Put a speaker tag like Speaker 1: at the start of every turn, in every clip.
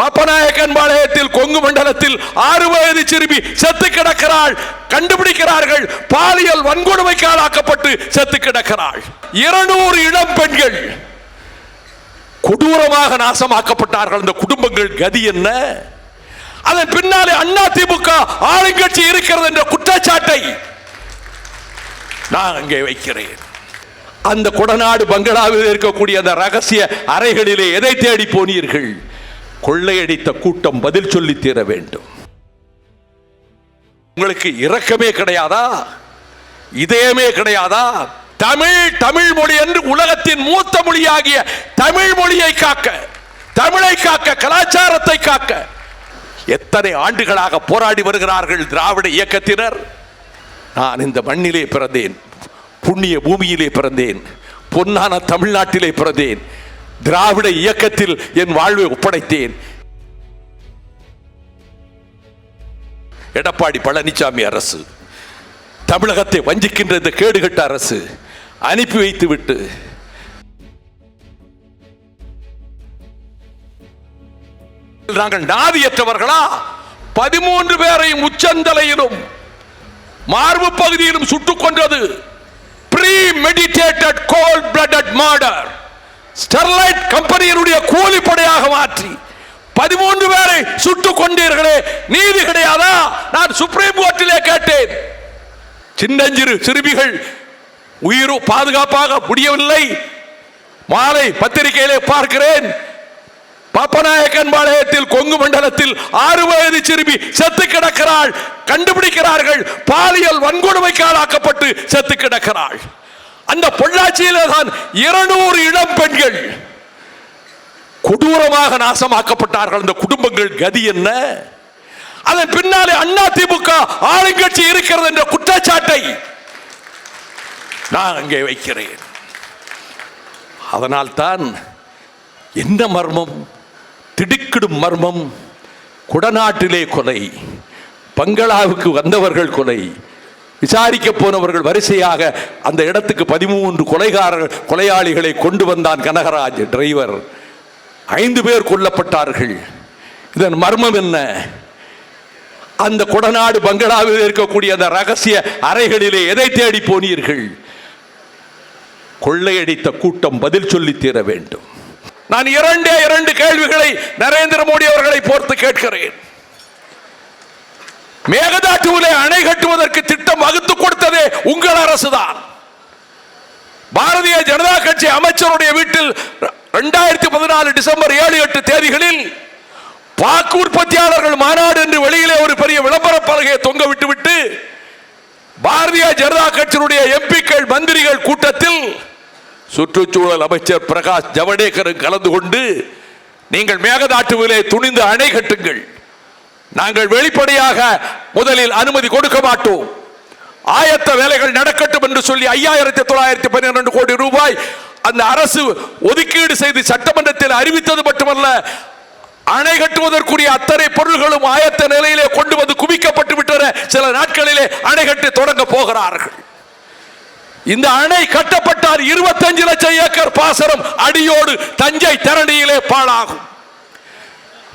Speaker 1: பாப்பநாயக்கன் பாளையத்தில் கொங்கு மண்டலத்தில் 6 வயது சிறுமி செத்து கிடக்கிறாள். கண்டுபிடிக்கிறார்கள், பாலியல் வன்கொடுமைக்கு ஆளாக்கப்பட்டு செத்து கிடக்கிறாள். 200 இளம் பெண்கள் கொடூரமாக நாசமாக்கப்பட்டார்கள். அந்த குடும்பங்கள் கதி என்ன? அதன் பின்னாலே அதிமுக ஆளுங்கட்சி இருக்கிறது என்ற குற்றச்சாட்டை நான் அங்கே வைக்கிறேன். அந்த கொடநாடு பங்களாவில் இருக்கக்கூடிய அந்த ரகசிய அறைகளிலே எதை தேடி போனீர்கள்? கொள்ளையடித்த கூட்டம் பதில் சொல்லி தீர வேண்டும். உங்களுக்கு இரக்கமே கிடையாதா? இதயமே கிடையாதா? தமிழ் மொழி என்று உலகத்தின் மூத்த மொழியாகிய தமிழ் மொழியை காக்க, தமிழை காக்க, கலாச்சாரத்தை காக்க எத்தனை ஆண்டுகளாக போராடி வருகிறார்கள் திராவிட இயக்கத்தினர். நான் இந்த மண்ணிலே பிறந்தேன், புண்ணிய பூமியிலே பிறந்தேன், பொன்னான தமிழ்நாட்டிலே பிறந்தேன். திராவிட இயக்கத்தில் என் வாழ்வை ஒப்படைத்தேன். எடப்பாடி பழனிசாமி அரசு, தமிழகத்தை வஞ்சிக்கின்ற இந்த கேடுகட்ட அரசு அனுப்பி வைத்து விட்டு நாங்கள் நாதியற்றவர்களா? 13 பேரையும் உச்சந்தலையிலும் மார்பு பகுதியிலும் சுட்டுக் கொண்டது premeditated cold blooded murder. Sterlite கம்பெனியினுடைய கூலிப்படையாக மாற்றி 13 பேரை சுட்டுக் கொண்டீர்களே, நீதி கிடையாதா? நான் சுப்ரீம் கோர்ட்டிலே கேட்டேன். சின்னஞ்சிறு சிறுமிகள் உயிர் பாதுகாப்பாக முடியவில்லை. மாலை பத்திரிகையிலே பார்க்கிறேன், பாப்பநாயக்கன் பாளையத்தில் கொங்கு மண்டலத்தில் 6 வயது சிறுமி செத்து கிடக்கிறாள். கண்டுபிடிக்கிறார்கள், பாலியல் வன்கொடுமைக்கு ஆளாக்கப்பட்டு செத்து கிடக்கிறாள். அந்த பொள்ளாச்சியிலே தான் 200 இளம் பெண்கள் கொடூரமாக நாசமாக்கப்பட்டார்கள். அந்த குடும்பங்கள் கதி என்ன? அதன் பின்னாலே அதிமுக ஆளுங்கட்சி இருக்கிறது என்ற குற்றச்சாட்டை நான் அங்கே வைக்கிறேன். அதனால் தான் என்ன மர்மம், திடுக்கிடும் மர்மம். குடநாட்டிலே கொலை, பங்களாவுக்கு வந்தவர்கள் கொலை, விசாரிக்க போனவர்கள் வரிசையாக அந்த இடத்துக்கு 13 கொலையாளிகளை கொண்டு வந்தான் கனகராஜ் டிரைவர். 5 பேர் கொல்லப்பட்டார்கள். இதன் மர்மம் என்ன? அந்த கொடநாடு பங்களாவில் இருக்கக்கூடிய அந்த ரகசிய அறைகளிலே எதை தேடி போனீர்கள்? கொள்ளையடித்த கூட்டம் பதில் சொல்லி தீர வேண்டும். நான் 2 கேள்விகளை நரேந்திர மோடி அவர்களை பொறுத்து கேட்கிறேன். மேகதாட்டுவிலே அணை கட்டுவதற்கு திட்டம் வகுத்து கொடுத்ததே உங்கள் அரசுதான். பாரதிய ஜனதா கட்சி அமைச்சருடைய வீட்டில் 2014 டிசம்பர் 7-8 தேதிகளில் பாக்கு உற்பத்தியாளர்கள் மாநாடு என்று வெளியிலே ஒரு பெரிய விளம்பர பலகையை தொங்க விட்டுவிட்டு பாரதிய ஜனதா கட்சியினுடைய எம்பிக்கள் மந்திரிகள் கூட்டத்தில் சுற்றுச்சூழல் அமைச்சர் பிரகாஷ் ஜவடேகர் கலந்து கொண்டு, நீங்கள் மேகதாட்டுவிலே துணிந்து அணை கட்டுங்கள், நாங்கள் வெளிப்படையாக முதலில் அனுமதி கொடுக்க மாட்டோம், ஆயத்த வேலைகள் நடக்கட்டும் என்று சொல்லி 5912 கோடி ரூபாய் அந்த அரசு ஒதுக்கீடு செய்து சட்டமன்றத்தில் அறிவித்தது மட்டுமல்ல, அணை கட்டுவதற்குரிய அத்தனை பொருள்களும் ஆயத்த நிலையிலே கொண்டு வந்து குவிக்கப்பட்டு விட்டன. சில நாட்களிலே அணை கட்டி தொடங்க போகிறார்கள். இந்த அணை கட்டப்பட்டால் 25 லட்சம் ஏக்கர் பாசனம் அடியோடு தஞ்சை தரணியிலே பாழாகும்.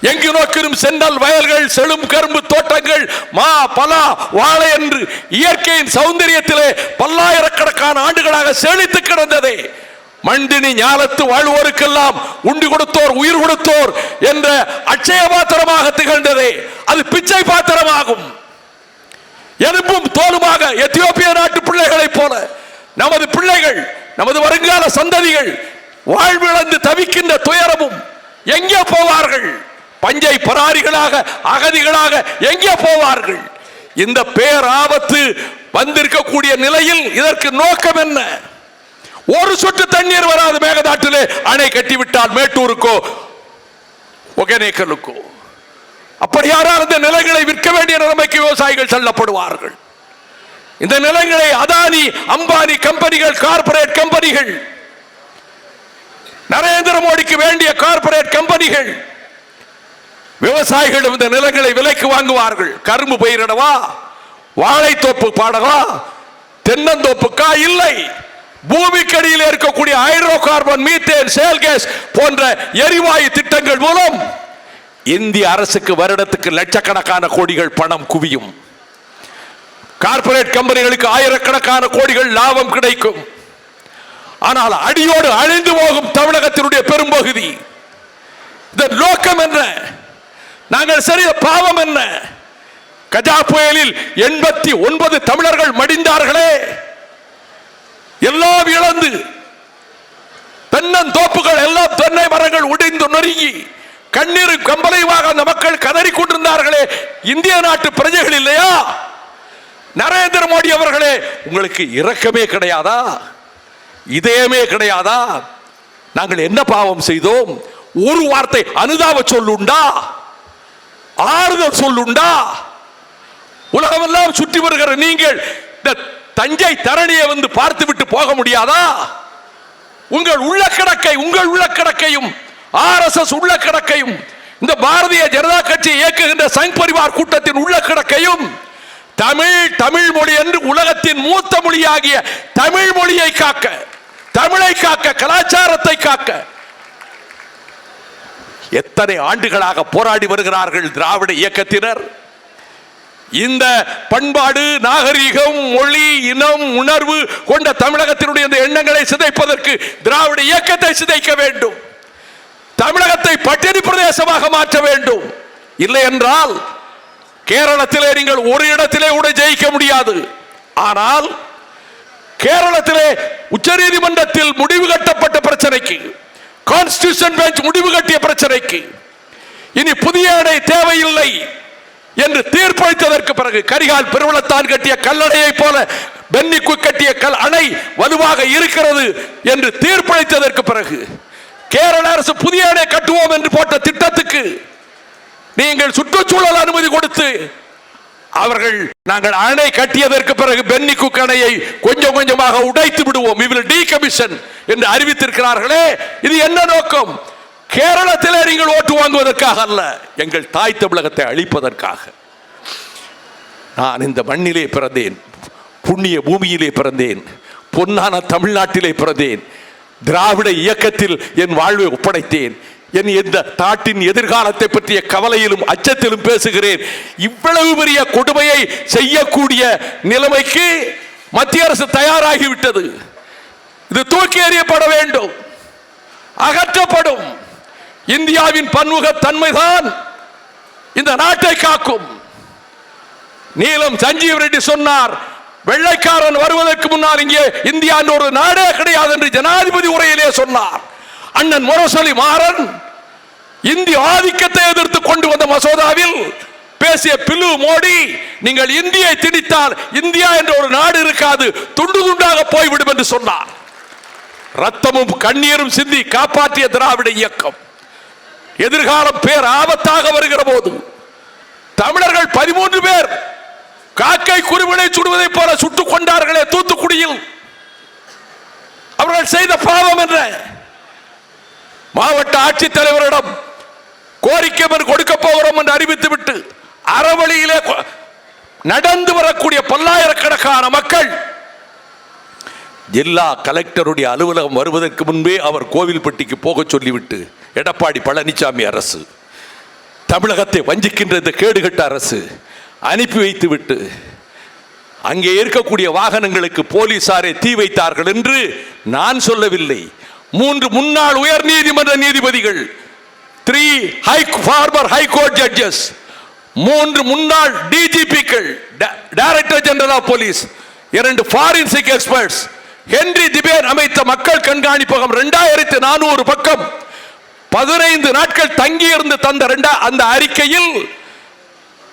Speaker 1: எங்கு நோக்கிலும் சென்னல் வயல்கள், செழும் கரும்பு தோட்டங்கள், மா பலா வாழை என்று இயற்கையின் சௌந்தரியத்திலே பல்லாயிரக்கணக்கான ஆண்டுகளாக செழித்து கிடந்ததே. மண்டினி ஞாலத்து வாழ்வோருக்கெல்லாம் உண்டு கொடுத்தோர் உயிர் கொடுத்தோர் என்ற அட்சய பாத்திரமாக திகழ்ந்ததே, அது பிச்சை பாத்திரமாகும். எலும்பும் தோலுமாக எத்தியோப்பிய நாட்டு பிள்ளைகளைப் போல நமது பிள்ளைகள், நமது வருங்கால சந்ததிகள் வாழ்விழந்து தவிக்கின்ற துயரமும் எங்கே போவார்கள்? பஞ்சை பராரிகளாக, அகதிகளாக எங்கே போவார்கள்? இந்த பேராபத்து வந்திருக்கக்கூடிய நிலையில் இதற்கு நோக்கம் என்ன? ஒரு சொட்டு தண்ணீர் வராது மேகதாட்டிலே அணை கட்டிவிட்டால் மேட்டூருக்கோ ஒகேனக்கலுக்கோ. அப்படி யாரால் இந்த நிலங்களை விற்க வேண்டிய நிலைமைக்கு விவசாயிகள் தள்ளப்படுவார்கள். இந்த நிலங்களை அதானி அம்பானி கம்பெனிகள், கார்பரேட் கம்பெனிகள், நரேந்திர மோடிக்கு வேண்டிய கார்பரேட் கம்பெனிகள், விவசாயிகள் இந்த நிலங்களை விலைக்கு வாங்குவார்கள். கரும்பு பயிரிடவா, வாழைத்தோப்பு பாடவா, தென்னந்தோப்புக்கா? இல்லை. பூமிக்கடியில் இருக்கக்கூடிய hydro carbon, methane, sale case போன்ற எரிவாயு திட்டங்கள் மூலம் இந்திய அரசுக்கு வருடத்துக்கு லட்சக்கணக்கான கோடிகள் பணம் குவியும். கார்ப்பரேட் கம்பெனிகளுக்கு ஆயிரக்கணக்கான கோடிகள் லாபம் கிடைக்கும். ஆனால் அடியோடு அழிந்து போகும் தமிழகத்தினுடைய பெரும்பகுதி. இதன் நோக்கம் என்ன? நாங்கள் செய்த பாவம் என்ன? கஜா புயலில் 89 தமிழர்கள் மடிந்தார்களே, எல்லாம் இழந்து தென்னந்தோப்புகள் எல்லாம் தென்னை மரங்கள் உடைந்து நொறுங்கி கண்ணீர் கம்பளைவாக அந்த மக்கள் கதறி கொண்டிருந்தார்களே, இந்திய நாட்டு பிரஜைகள் இல்லையா? நரேந்திர மோடி அவர்களே, உங்களுக்கு இரக்கமே கிடையாதா? இதயமே கிடையாதா? நாங்கள் என்ன பாவம் செய்தோம்? ஒரு வார்த்தை அனுதாப சொல்லுண்டா? ஆறுதல் சொல்லுண்டா? உலகமெல்லாம் சுற்றி வருகிற நீங்கள் இந்த தஞ்சை தரணியை வந்து பார்த்து விட்டு போக முடியாதா? உங்கள் உள்ளக்கடக்கையும் RSS உள்ளக்கடக்கையும் இந்த பாரதிய ஜனதா கட்சியை இயக்குகின்ற சங் பரிவார் கூட்டத்தின் உள்ளக்கடக்கையும் தமிழ் மொழி என்று உலகத்தின் மூத்த மொழியாகிய தமிழ் மொழியை காக்க, தமிழை காக்க, கலாச்சாரத்தை காக்க எத்தனை ஆண்டுகளாக போராடி வருகிறார்கள் திராவிட இயக்கத்தினர். இந்த பண்பாடு, நாகரீகம், மொழி, இனம், உணர்வு கொண்ட தமிழகத்தினுடைய இந்த எண்ணங்களை சிதைப்பதற்கு திராவிட இயக்கத்தை சிதைக்க வேண்டும். தமிழகத்தை பட்டினி பிரதேசமாக மாற்ற வேண்டும். இல்லை என்றால் கேரளத்திலே நீங்கள் ஒரு இடத்திலே கூட ஜெயிக்க முடியாது. ஆனால் கேரளத்திலே உச்சநீதிமன்றத்தில் முடிவு கட்டப்பட்ட பிரச்சனைக்கு, கான்ஸ்டிடியூஷன் பெஞ்ச் முடிவு கட்டிய பிரச்சனைக்கு இனி புதிய அணை தேவையில்லை என்று தீர்ப்பளித்ததற்கு பிறகு, கரிகால் பெருவளத்தான் கட்டிய கல்லணையை போல பென்னிக்கு கட்டிய அணை வலுவாக இருக்கிறது என்று தீர்ப்பளித்ததற்கு பிறகு, கேரள அரசு புதிய அணை கட்டுவோம் என்று போட்ட திட்டத்துக்கு நீங்கள் சுற்றுச்சூழல் அனுமதி கொடுத்து அவர்கள் நாங்கள் அணை கட்டியதற்கு பிறகு பென்னிக்கு அணையை கொஞ்சம் கொஞ்சமாக உடைத்து விடுவோம், we will decommission என்று அறிவித்திருக்கிறார்களே, இது என்ன நோக்கம்? கேரளத்திலே நீங்கள் ஓட்டு வாங்குவதற்காக அல்ல, எங்கள் தாய் தமிழகத்தை அழிப்பதற்காக. நான் இந்த மண்ணிலே பிறந்தேன், புண்ணிய பூமியிலே பிறந்தேன், பொன்னான தமிழ்நாட்டிலே பிறந்தேன், திராவிட இயக்கத்தில் என் வாழ்வை ஒப்படைத்தேன். என் இந்த நாட்டின் எதிர்காலத்தை பற்றிய கவலையிலும் அச்சத்திலும் பேசுகிறேன். இவ்வளவு பெரிய கொடுமையை செய்யக்கூடிய நிலைமைக்கு மத்திய அரசு தயாராகிவிட்டது. இது தூக்கி எறியப்பட வேண்டும், அகற்றப்படும். இந்தியாவின் பன்முக தன்மைதான் இந்த நாட்டை காக்கும். நீலம் சஞ்சீவ் ரெட்டி சொன்னார், வெள்ளைக்காரன் வருவதற்கு முன்னால் இங்கே இந்தியா ஒரு நாடே கிடையாது என்று ஜனாதிபதி உரையிலே சொன்னார். அண்ணன் முரசொலி மாறன் இந்திய ஆதிக்கத்தை எதிர்த்து கொண்டு வந்த மசோதாவில் பேசிய பிலு மோடி, நீங்கள் இந்தியை திணித்தால் இந்தியா என்ற ஒரு நாடு இருக்காது, துண்டு துண்டாக போய்விடும் என்று சொன்னார். ரத்தமும் கண்ணீரும் சிந்தி காப்பாற்றிய திராவிட இயக்கம் எதிர்காலம் பேர் ஆபத்தாக வருகிற போது தமிழர்கள் 13 பேர் காக்கை குருவினை சுடுவதை போல சுட்டுக் கொண்டார்களே தூத்துக்குடியில், அவர்கள் செய்த பாவம் என்ன? மாவட்ட ஆட்சித்தலைவரிடம் கோரிக்கை கொடுக்க போகிறோம் என்று அறிவித்துவிட்டு அறவழியிலே நடந்து வரக்கூடிய பல்லாயிரக்கணக்கான மக்கள் ஜில்லா கலெக்டருடைய அலுவலகம் வருவதற்கு முன்பே அவர் கோவில்பட்டிக்கு போக சொல்லிவிட்டு, எடப்பாடி பழனிசாமி அரசு, தமிழகத்தை வஞ்சிக்கின்ற இந்த கேடுகட்ட அரசு அனுப்பி வைத்துவிட்டு அங்கே இருக்கக்கூடிய வாகனங்களுக்கு போலீசாரை தீ வைத்தார்கள் என்று நான் சொல்லவில்லை. 3 முன்னாள் உயர் நீதிமன்ற நீதிபதிகள், 3 former high court judges, 3 முன்னாள் டிஜிபிக்கள், director general of police, 2 forensic experts, Henri Tiphagne அமைத்த மக்கள் கண்காணிப்பகம் 2400 பக்கம் 15 நாட்கள் தங்கியிருந்து தந்த அந்த அறிக்கையில்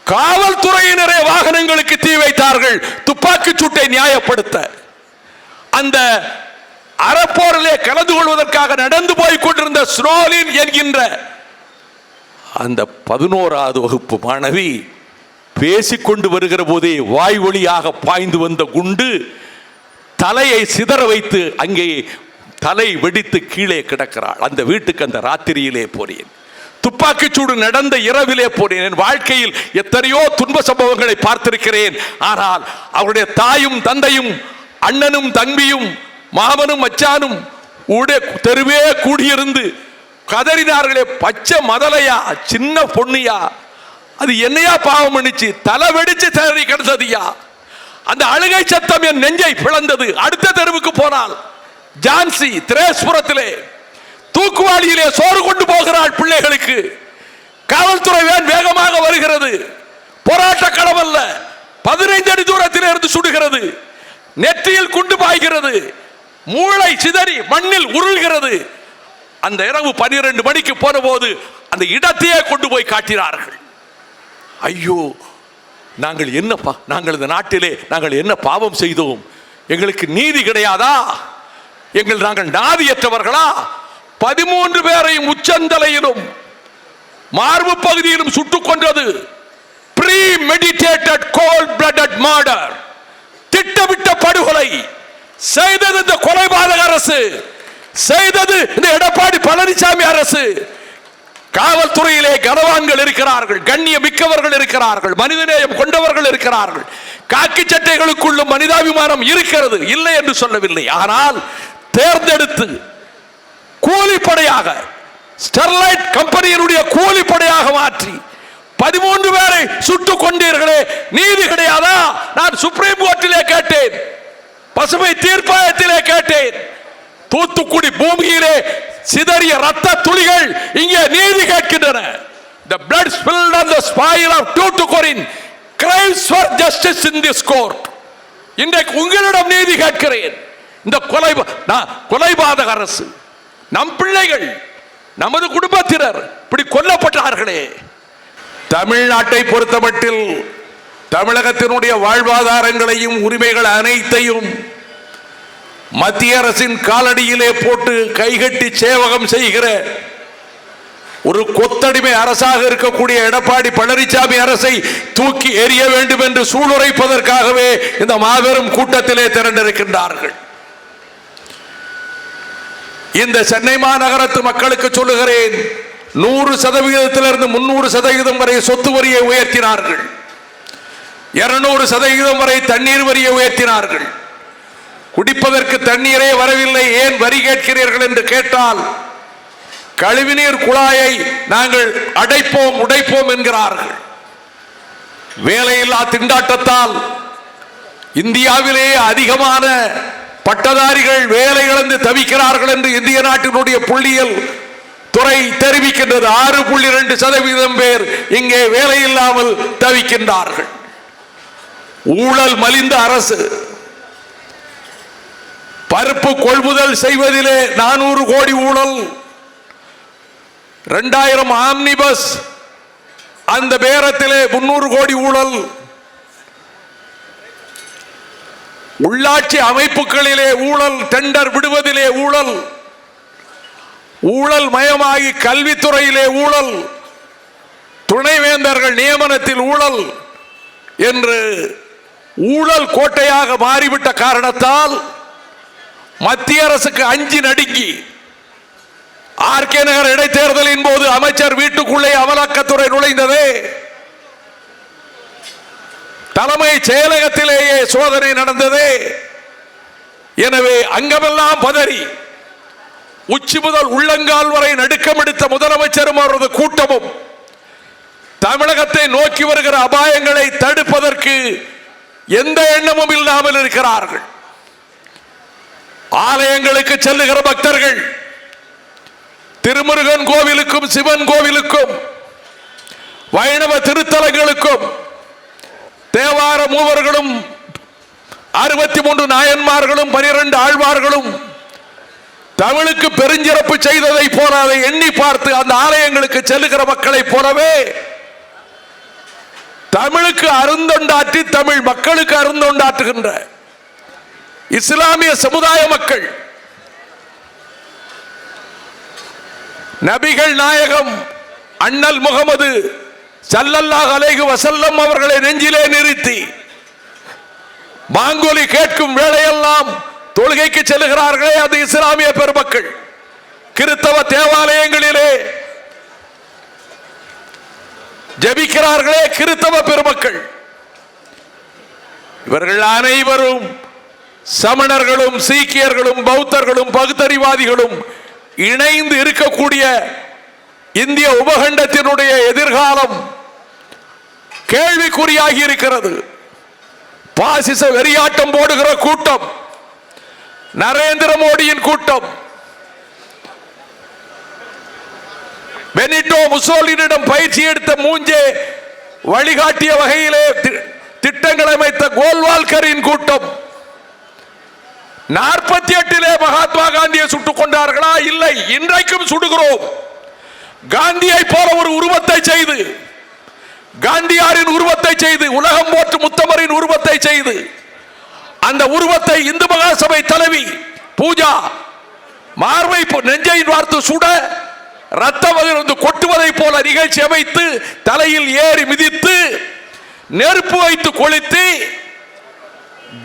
Speaker 1: காவல்துறையினரே வாகனங்களுக்கு தீ வைத்தார்கள் துப்பாக்கி சூட்டை நியாயப்படுத்த. அந்த அறப்போரிலே கலந்து கொள்வதற்காக நடந்து போய் கொண்டிருந்த ஸ்னோலின் என்கின்ற அந்த 11வது வகுப்பு மாணவி பேசிக்கொண்டு வருகிற போதே வாய் வழியாக பாய்ந்து வந்த குண்டு தலையை சிதற வைத்து அங்கே தலை வெடித்து கீழே கிடக்கிறாள். அந்த வீட்டுக்கு அந்த ராத்திரியிலே போனேன், துப்பாக்கிச்சூடு நடந்த இரவிலே போனேன். என் வாழ்க்கையில் எத்தனையோ துன்ப சம்பவங்களை பார்த்திருக்கிறேன். ஆனால் அவருடைய தாயும் தந்தையும் அண்ணனும் தம்பியும் மாமனும் மச்சானும் தெருவே கூடியிருந்து கதறினார்களே, பச்சை மதலையா, சின்ன பொண்ணியா, அது என்னையா பாவம் பண்ணிச்சு, தலை வெடிச்சு தவறி கிடந்ததுயா. அந்த அழுகை சத்தம் என் நெஞ்சை பிளந்தது. அடுத்த தெருவுக்கு போனால் ஜான்சி திரேஸ்புரத்திலே தூக்குவாளியிலே சோறு கொண்டு போகிறாள் பிள்ளைகளுக்கு. காவல்துறை வேன் வேகமாக வருகிறது. போராட்ட களம் அல்ல, 15 அடி தூரத்தில் இருந்து சுடுகிறது. நெற்றியில் குண்டு பாய்கிறது. மூளை சிதறி மண்ணில் உருள்கிறது. அந்த இரவு 12 மணிக்கு போன போது அந்த இடத்தையே கொண்டு போய் காட்டினார்கள். ஐயோ, நாங்கள் என்னப்பா, நாங்கள் இந்த நாட்டிலே நாங்கள் என்ன பாவம் செய்தோம்? எங்களுக்கு நீதி கிடையாதா? நாங்கள் நாதியற்றவர்களா? 13 பேரையும் உச்சந்தலையிலும் மார்பு பகுதியிலும் சுட்டுக் கொன்றது. premeditated cold blooded murder, திட்டமிட்ட படுகொலை செய்தது இந்த கொலைபாதக அரசு, செய்தது இந்த எடப்பாடி பழனிசாமி அரசு. காவல்துறையிலே கனவான்கள் இருக்கிறார்கள், கண்ணிய மிக்கவர்கள் இருக்கிறார்கள், மனிதநேயம் கொண்டவர்கள் இருக்கிறார்கள். காக்கி சட்டைகளுக்குள்ளும் மனிதாபிமானம் இருக்கிறது, இல்லை என்று சொல்லவில்லை. ஆனால் தேர்ந்தெடுத்து கூலிப்படையாக, ஸ்டெர்லைட் கம்பெனியினுடைய கூலிப்படையாக மாற்றி 13 பேரை சுட்டுக் கொண்டீர்களே, நீதி கிடையாதா? நான் சுப்ரீம் கோர்ட்டிலே கேட்டேன், பசுமை தீர்ப்பாயத்திலே கேட்டேன். தூத்துக்குடி பூமியிலே சிதறிய ரத்த துளிகள் இங்கே நீதி கேட்கின்றன. The blood spilled on the spine of Tuticorin cries for justice in this court. இன்றைக்கு உங்களிடம் நீதி கேட்கிறேன். இந்த கொலைபாதக அரசு, நம் பிள்ளைகள், நமது குடும்பத்தினர் இப்படி கொல்லப்பட்டார்களே. தமிழ்நாட்டை பொறுத்தமட்டில் தமிழகத்தினுடைய வாழ்வாதாரங்களையும் உரிமைகள் அனைத்தையும் மத்திய அரசின் காலடியிலே போட்டு கைகட்டி சேவகம் செய்கிற ஒரு கொத்தடிமை அரசாக இருக்கக்கூடிய எடப்பாடி பழனிசாமி அரசை தூக்கி எறிய வேண்டும் என்று சூளுரைப்பதற்காகவே இந்த மாபெரும் கூட்டத்திலே திரண்டிருக்கின்றார்கள். இந்த சென்னை மாநகரத்து மக்களுக்கு சொல்லுகிறேன், 100% 300% வரை சொத்து வரியை உயர்த்தினார்கள். 200% வரை தண்ணீர் வரியை உயர்த்தினார்கள். குடிப்பதற்கு தண்ணீரே வரவில்லை, ஏன் வரி கேட்கிறீர்கள் என்று கேட்டால், கழிவுநீர் குழாயை நாங்கள் அடைப்போம் உடைப்போம் என்கிறார்கள். வேலையில்லா திண்டாட்டத்தால் இந்தியாவிலேயே அதிகமான பட்டதாரிகள் வேலை இழந்து தவிக்கிறார்கள் என்று இந்திய நாட்டினுடைய புள்ளியியல் துறை தெரிவிக்கின்றது. 6.2% பேர் இங்கே வேலை இல்லாமல் தவிக்கின்றார்கள். ஊழல் மலிந்த அரசு. பருப்பு கொள்முதல் செய்வதிலே 400 கோடி ஊழல். 2000 ஆம்னிபஸ் அந்த பேரத்திலே 300 கோடி ஊழல். உள்ளாட்சி அமைப்புகளிலே ஊழல், டெண்டர் விடுவதிலே ஊழல், ஊழல் மயமாகி கல்வித்துறையிலே ஊழல், துணைவேந்தர்கள் நியமனத்தில் ஊழல் என்று ஊழல் கோட்டையாக மாறிவிட்ட காரணத்தால் மத்திய அரசுக்கு அஞ்சி நடுங்கி ஆர்கே நகர் இடைத்தேர்தலின் போது அமைச்சர் வீட்டுக்குள்ளே அமலாக்கத்துறை நுழைந்ததே, தலைமை செயலகத்திலேயே சோதனை நடந்ததே. எனவே அங்கமெல்லாம் பதறி உச்சி முதல் உள்ளங்கால் வரை நடுக்கம் எடுத்த முதலமைச்சரும் அவரது கூட்டமும் தமிழகத்தை நோக்கி வருகிற அபாயங்களை தடுப்பதற்கு எந்த எண்ணமும் இல்லாமல் இருக்கிறார்கள். ஆலயங்களுக்கு செல்லுகிற பக்தர்கள் திருமுருகன் கோவிலுக்கும் சிவன் கோவிலுக்கும் வைணவ திருத்தலங்களுக்கும் தேவார மூவர்களும் 63 நாயன்மார்களும் 12 ஆழ்வார்களும் தமிழுக்கு பெருஞ்சிறப்பு செய்ததை போல அதை எண்ணி பார்த்து அந்த ஆலயங்களுக்கு செல்லுகிற மக்களை போலவே தமிழுக்கு அருந்தொண்டாற்றி தமிழ் மக்களுக்கு அருந்தொண்டாற்றுகின்ற இஸ்லாமிய சமுதாய மக்கள் நபிகள் நாயகம் அண்ணல் முகமது ஸல்லல்லாஹு அலைஹி வஸல்லம் அவர்களை நெஞ்சிலே நிறுத்தி மாங்கோலி கேட்கும் வேளையெல்லாம் தொழுகைக்கு செல்லுகிறார்களே அது இஸ்லாமிய பெருமக்கள். கிறிஸ்தவ தேவாலயங்களிலே ஜெபிக்கிறார்களே கிறிஸ்தவ பெருமக்கள். இவர்கள் அனைவரும் சமணர்களும் சீக்கியர்களும் பௌத்தர்களும் பகுத்தறிவாதிகளும் இணைந்து இருக்கக்கூடிய இந்திய உபகண்டத்தினுடைய எதிர்காலம் கேள்விக்குறியாகி இருக்கிறது. பாசிச வெறியாட்டம் போடுகிற கூட்டம், நரேந்திர மோடியின் கூட்டம், பெனிட்டோ முசோலினிடம் பயிற்சி எடுத்த மூஞ்சே வழிகாட்டிய வகையிலே திட்டங்களை அமைத்த கோல்வால்கரின் கூட்டம், 48 மகாத்மா காந்தியை சுட்டுக் கொண்டார்களா? இல்லை, இன்றைக்கும் சுடுகிறோம். காந்தியை போல ஒரு உருவத்தை செய்து, காந்தியாரின் உருவத்தை செய்து, உலகம் போற்று முத்தமரின் உருவத்தை செய்து, அந்த உருவத்தை இந்து மகாசபை தலைவி பூஜா மார்பை நெஞ்சை பார்த்து சுட ரத்தம் கொட்டுவதை போல நிகழ்ச்சி அமைத்து தலையில் ஏறி மிதித்து நெருப்பு வைத்து கொளுத்தி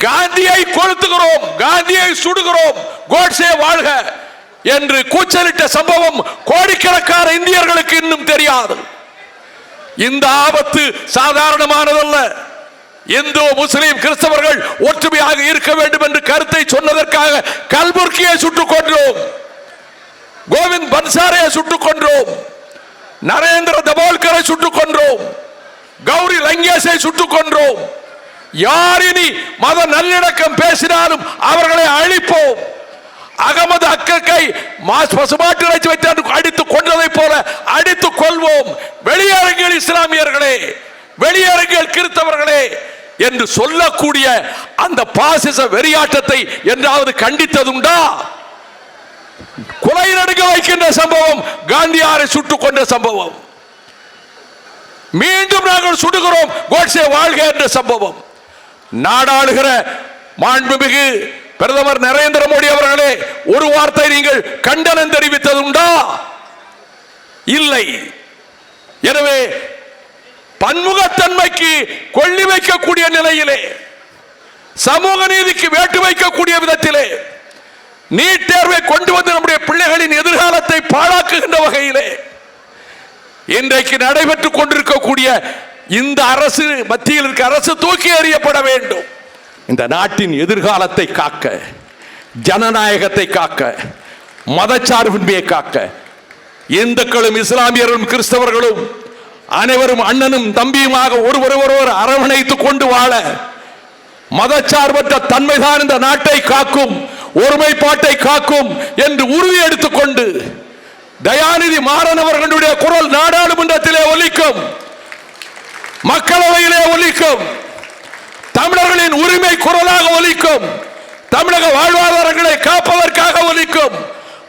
Speaker 1: காந்தியை கொளுத்துகிறோம், காந்தியை சுடுகிறோம், கோட்சே வாழ்க என்று கூச்சலிட்ட சம்பவம் கோடிக்கணக்கான இந்தியர்களுக்கு இன்னும் தெரியாது. இந்த ஆபத்து சாதாரணமானதல்ல. இந்து முஸ்லிம் கிறிஸ்தவர்கள் ஒற்றுமையாக இருக்க வேண்டும் என்று கருத்தை சொன்னதற்காக கல்புர்கியை சுட்டுக் கொன்றோம், கோவிந்த் பன்சாரையை சுட்டுக் கொன்றோம், நரேந்திர தபோல்கரை சுட்டுக் கொன்றோம், கௌரி லங்கேஷை சுட்டுக் கொன்றோம். யார் இனி மத நல்லிணக்கம் பேசினாலும் அவர்களை அழிப்போம். அகமது அக்கை பசுமாட்டு இறைச்சி வைத்து அடித்துக் கொன்றதை போல அடித்துக் கொள்வோம். வெளியேறுங்கள் இஸ்லாமியர்களே, வெளியேறுங்கள் கிறிஸ்தவர்களே என்று சொல்லக்கூடிய அந்த பாசிச வெறியாட்டத்தை என்றாவது கண்டித்ததுண்டா? கொலை நடுங்க வைக்கின்ற சம்பவம், காந்தியாரை சுட்டுக் கொண்ட சம்பவம், மீண்டும் நாங்கள் சுடுகிறோம் கோட்சே வாழ்க என்ற சம்பவம். நாடாளுகிற மாண்புமிகு பிரதமர் நரேந்திர மோடி அவர்களே, ஒரு வார்த்தை நீங்கள் கண்டனம் தெரிவித்ததுண்டா? இல்லை. எனவே பன்முகத்தன்மைக்கு கொள்ளி வைக்கக்கூடிய நிலையிலே, சமூக நீதிக்கு வேட்டு வைக்கக்கூடிய விதத்திலே நீட் தேர்வை கொண்டு வந்து நம்முடைய பிள்ளைகளின் எதிர்காலத்தை பாழாக்குகின்ற வகையிலே இன்றைக்கு நடைபெற்றுக் கொண்டிருக்கக்கூடிய இந்த அரசு, மத்தியில் இருக்க அரசு தூக்கி எறியப்பட வேண்டும். இந்த நாட்டின் எதிர்காலத்தை காக்க, ஜனநாயகத்தை காக்க, மதச்சார்பின்மையை காக்க இந்துக்களும் இஸ்லாமியர்களும் கிறிஸ்தவர்களும் அனைவரும் அண்ணனும் தம்பியுமாக ஒருவர் அரவணைத்துக் கொண்டு வாழ, மதச்சார்பற்ற தன்மைதான் இந்த நாட்டை காக்கும், ஒருமைப்பாட்டை காக்கும் என்று உறுதி எடுத்துக் கொண்டு தயாநிதி மாறன் அவர்களுடைய குரல் நாடாளுமன்றத்திலே ஒலிக்கும், மக்களவையிலே ஒலிக்கும், தமிழர்களின் உரிமை குரலாக ஒலிக்கும், தமிழக வாழ்வாதாரங்களை காப்பதற்காக ஒலிக்கும்,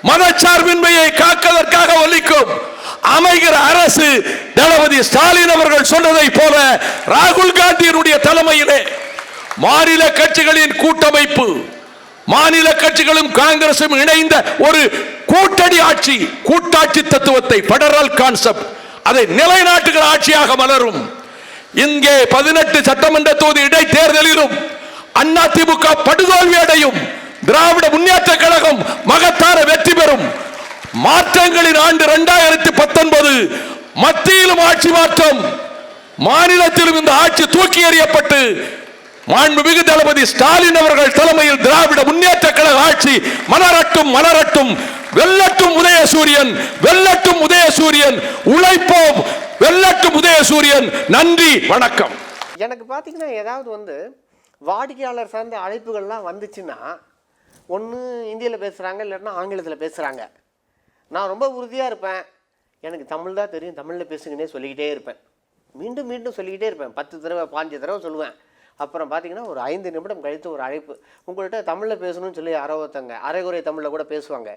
Speaker 1: மதச்சார்பின்மையை காப்பதற்காக ஒலிக்கும். அமைகிற அரசு தளபதி ஸ்டாலின் அவர்கள் சொன்னதை போல ராகுல் காந்தியினுடைய தலைமையிலே மாநில கட்சிகளின் கூட்டமைப்பு, மாநில கட்சிகளும் காங்கிரசும் இணைந்த ஒரு கூட்டணி ஆட்சி, கூட்டாட்சி தத்துவத்தை, பெடரல் கான்செப்ட், அதை நிலைநாட்டுகிற ஆட்சியாக மலரும். இங்கே 18 சட்டமன்ற தொகுதி இடைத்தேர்தலிலும் அதிமுக படுதோல்வி அடையும், திராவிட முன்னேற்ற கழகம் மகத்தான வெற்றி பெறும். மாற்றங்களின் ஆண்டு 2019, மத்தியிலும் ஆட்சி மாற்றம், மாநிலத்திலும் இந்த ஆட்சி தூக்கி எறியப்பட்டு மாண்புமிகு தளபதி ஸ்டாலின் அவர்கள் தலைமையில் திராவிட முன்னேற்ற கழக ஆட்சி மலரட்டும், மலரட்டும், வெல்லட்டும் உதயசூரியன், வெல்லட்டும் உதயசூரியன், உழைப்போம், வெல்லட்டும் உதயசூரியன். நன்றி, வணக்கம்.
Speaker 2: எனக்கு பார்த்தீங்கன்னா ஏதாவது வாடிக்கையாளர் சார்ந்த அழைப்புகள்லாம் வந்துச்சுன்னா ஒன்று இந்தியில் பேசுகிறாங்க, இல்லைன்னா ஆங்கிலத்தில் பேசுகிறாங்க. நான் ரொம்ப உறுதியாக இருப்பேன், எனக்கு தமிழ் தான் தெரியும், தமிழில் பேசுங்கன்னே சொல்லிக்கிட்டே இருப்பேன், மீண்டும் மீண்டும் சொல்லிக்கிட்டே இருப்பேன், 10 தடவை 5 தடவை சொல்லுவேன். அப்புறம் பார்த்தீங்கன்னா ஒரு 5 நிமிடம் கழித்து ஒரு அழைப்பு, உங்கள்கிட்ட தமிழில் பேசணும்னு சொல்லி யாரோ ஒருத்தங்க அரைகுறை தமிழில் கூட பேசுவாங்க.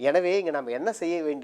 Speaker 2: எனவே இங்கே நம்ம என்ன செய்ய வேண்டிய